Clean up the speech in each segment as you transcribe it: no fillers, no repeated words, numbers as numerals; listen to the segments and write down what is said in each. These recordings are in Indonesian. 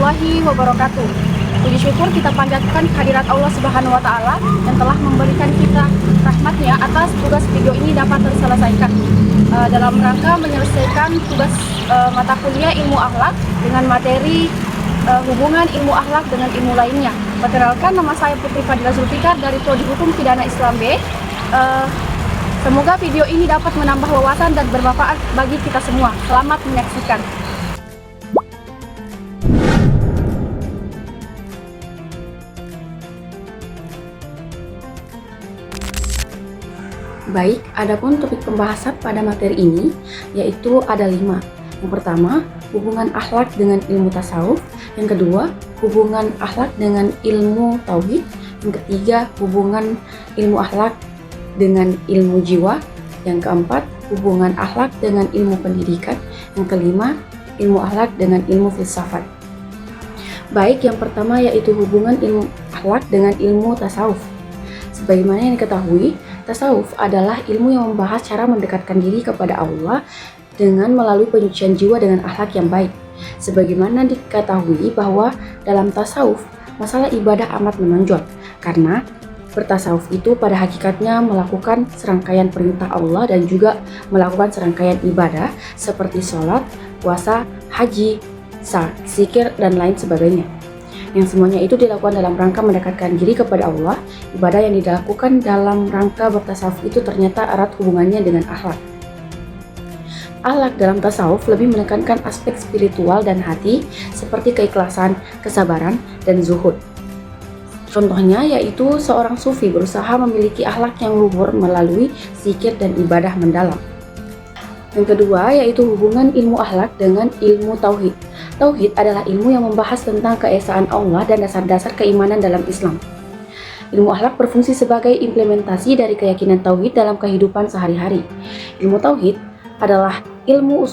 warahmatullahi wabarakatuh. Puji syukur kita panjatkan kehadirat Allah Subhanahu wa Ta'ala yang telah memberikan kita rahmatnya atas tugas video ini dapat terselesaikan dalam rangka menyelesaikan tugas mata kuliah ilmu akhlak dengan materi hubungan ilmu akhlak dengan ilmu lainnya. Perkenalkan, nama saya Putri Fadila Zulfikar dari Prodi Hukum Pidana Islam B. Semoga video ini dapat menambah wawasan dan bermanfaat bagi kita semua. Selamat menyaksikan. Baik, adapun topik pembahasan pada materi ini yaitu ada 5. Yang pertama, hubungan akhlak dengan ilmu tasawuf. Yang kedua, hubungan akhlak dengan ilmu tauhid. Yang ketiga, hubungan ilmu akhlak dengan ilmu jiwa. Yang keempat, hubungan akhlak dengan ilmu pendidikan. Yang kelima, ilmu akhlak dengan ilmu filsafat. Baik, yang pertama yaitu hubungan ilmu akhlak dengan ilmu tasawuf. Sebagaimana yang diketahui, tasawuf adalah ilmu yang membahas cara mendekatkan diri kepada Allah dengan melalui penyucian jiwa dengan akhlak yang baik. Sebagaimana diketahui bahwa dalam tasawuf, masalah ibadah amat menonjol, karena bertasawuf itu pada hakikatnya melakukan serangkaian perintah Allah dan juga melakukan serangkaian ibadah seperti sholat, puasa, haji, zikir, dan lain sebagainya. Yang semuanya itu dilakukan dalam rangka mendekatkan diri kepada Allah. Ibadah yang dilakukan dalam rangka bertasawuf itu ternyata erat hubungannya dengan akhlak. Akhlak dalam tasawuf lebih menekankan aspek spiritual dan hati seperti keikhlasan, kesabaran, dan zuhud. Contohnya yaitu seorang sufi berusaha memiliki akhlak yang luhur melalui zikir dan ibadah mendalam. Yang kedua yaitu hubungan ilmu akhlak dengan ilmu tauhid. Tauhid adalah ilmu yang membahas tentang keesaan Allah dan dasar-dasar keimanan dalam Islam. Ilmu akhlak berfungsi sebagai implementasi dari keyakinan tauhid dalam kehidupan sehari-hari. Ilmu tauhid adalah ilmu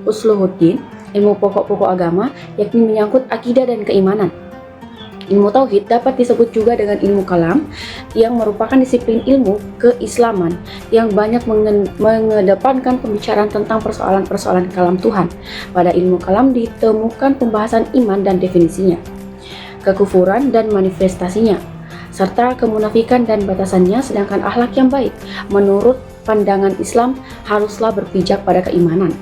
usuluddin, ilmu pokok-pokok agama, yakni menyangkut akidah dan keimanan. Ilmu tauhid dapat disebut juga dengan ilmu kalam, yang merupakan disiplin ilmu keislaman yang banyak mengedepankan pembicaraan tentang persoalan-persoalan kalam Tuhan. Pada ilmu kalam ditemukan pembahasan iman dan definisinya, kekufuran dan manifestasinya, serta kemunafikan dan batasannya. Sedangkan akhlak yang baik menurut pandangan Islam haruslah berpijak pada keimanan.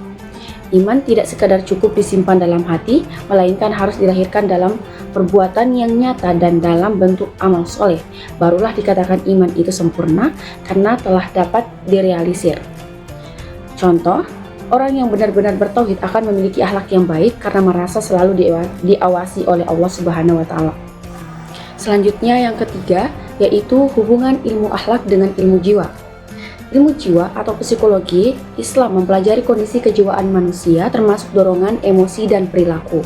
Iman tidak sekadar cukup disimpan dalam hati, melainkan harus dilahirkan dalam perbuatan yang nyata dan dalam bentuk amal soleh. Barulah dikatakan iman itu sempurna karena telah dapat direalisir. Contoh, orang yang benar-benar bertauhid akan memiliki akhlak yang baik karena merasa selalu diawasi oleh Allah Subhanahu wa Ta'ala. Selanjutnya yang ketiga yaitu hubungan ilmu akhlak dengan ilmu jiwa. Ilmu jiwa atau psikologi Islam mempelajari kondisi kejiwaan manusia termasuk dorongan, emosi, dan perilaku.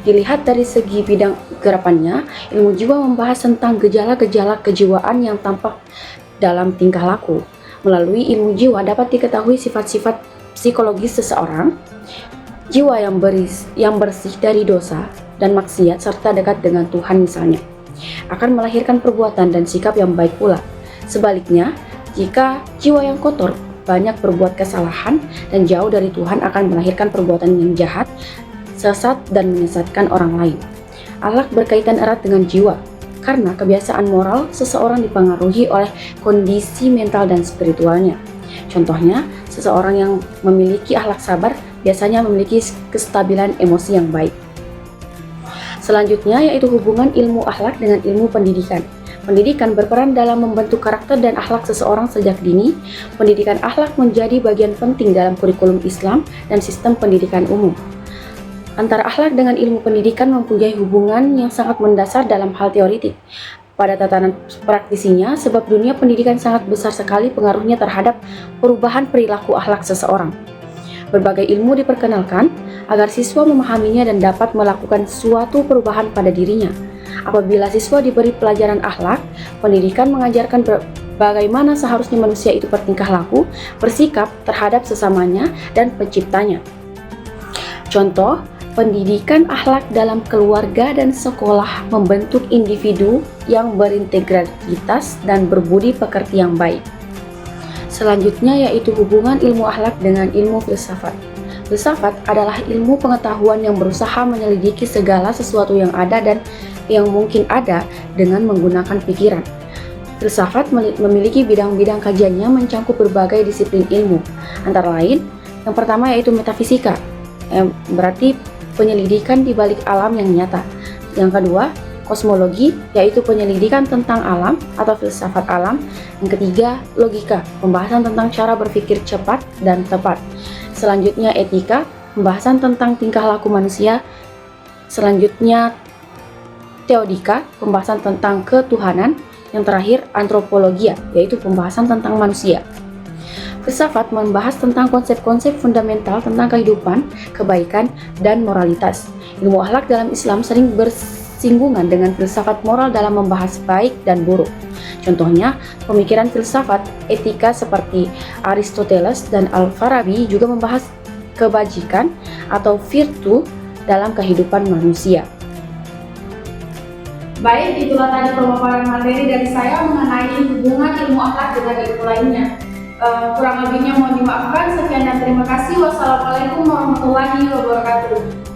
Dilihat dari segi bidang gerapannya, ilmu jiwa membahas tentang gejala-gejala kejiwaan yang tampak dalam tingkah laku. Melalui ilmu jiwa dapat diketahui sifat-sifat psikologis seseorang, jiwa yang bersih dari dosa dan maksiat serta dekat dengan Tuhan misalnya, akan melahirkan perbuatan dan sikap yang baik pula. Sebaliknya, jika jiwa yang kotor, banyak berbuat kesalahan dan jauh dari Tuhan akan melahirkan perbuatan yang jahat, sesat, dan menyesatkan orang lain. Akhlak berkaitan erat dengan jiwa, karena kebiasaan moral seseorang dipengaruhi oleh kondisi mental dan spiritualnya. Contohnya, seseorang yang memiliki akhlak sabar biasanya memiliki kestabilan emosi yang baik. Selanjutnya yaitu hubungan ilmu akhlak dengan ilmu pendidikan. Pendidikan berperan dalam membentuk karakter dan akhlak seseorang sejak dini. Pendidikan akhlak menjadi bagian penting dalam kurikulum Islam dan sistem pendidikan umum. Antara akhlak dengan ilmu pendidikan mempunyai hubungan yang sangat mendasar dalam hal teoritik. Pada tatanan praktisinya, sebab dunia pendidikan sangat besar sekali pengaruhnya terhadap perubahan perilaku akhlak seseorang. Berbagai ilmu diperkenalkan agar siswa memahaminya dan dapat melakukan suatu perubahan pada dirinya. Apabila siswa diberi pelajaran akhlak, pendidikan mengajarkan bagaimana seharusnya manusia itu bertingkah laku, bersikap terhadap sesamanya dan penciptanya. Contoh, pendidikan akhlak dalam keluarga dan sekolah membentuk individu yang berintegritas dan berbudi pekerti yang baik. Selanjutnya yaitu hubungan ilmu akhlak dengan ilmu filsafat. Filsafat adalah ilmu pengetahuan yang berusaha menyelidiki segala sesuatu yang ada dan yang mungkin ada dengan menggunakan pikiran. Filsafat memiliki bidang-bidang kajiannya mencakup berbagai disiplin ilmu, antara lain yang pertama yaitu metafisika, yang berarti penyelidikan di balik alam yang nyata. Yang kedua, kosmologi, yaitu penyelidikan tentang alam atau filsafat alam. Yang ketiga, logika, pembahasan tentang cara berpikir cepat dan tepat. Selanjutnya, etika, pembahasan tentang tingkah laku manusia. Selanjutnya, teodika, pembahasan tentang ketuhanan. Yang terakhir, antropologia, yaitu pembahasan tentang manusia. Filsafat membahas tentang konsep-konsep fundamental tentang kehidupan, kebaikan, dan moralitas. Ilmu akhlak dalam Islam sering bersinggungan dengan filsafat moral dalam membahas baik dan buruk. Contohnya, pemikiran filsafat etika seperti Aristoteles dan Al-Farabi juga membahas kebajikan atau virtu dalam kehidupan manusia. Baik, itulah tadi pemaparan materi dari saya mengenai hubungan ilmu akhlak dengan ilmu lainnya. Kurang lebihnya mohon dimaafkan. Sekian dan terima kasih. Wassalamualaikum warahmatullahi wabarakatuh.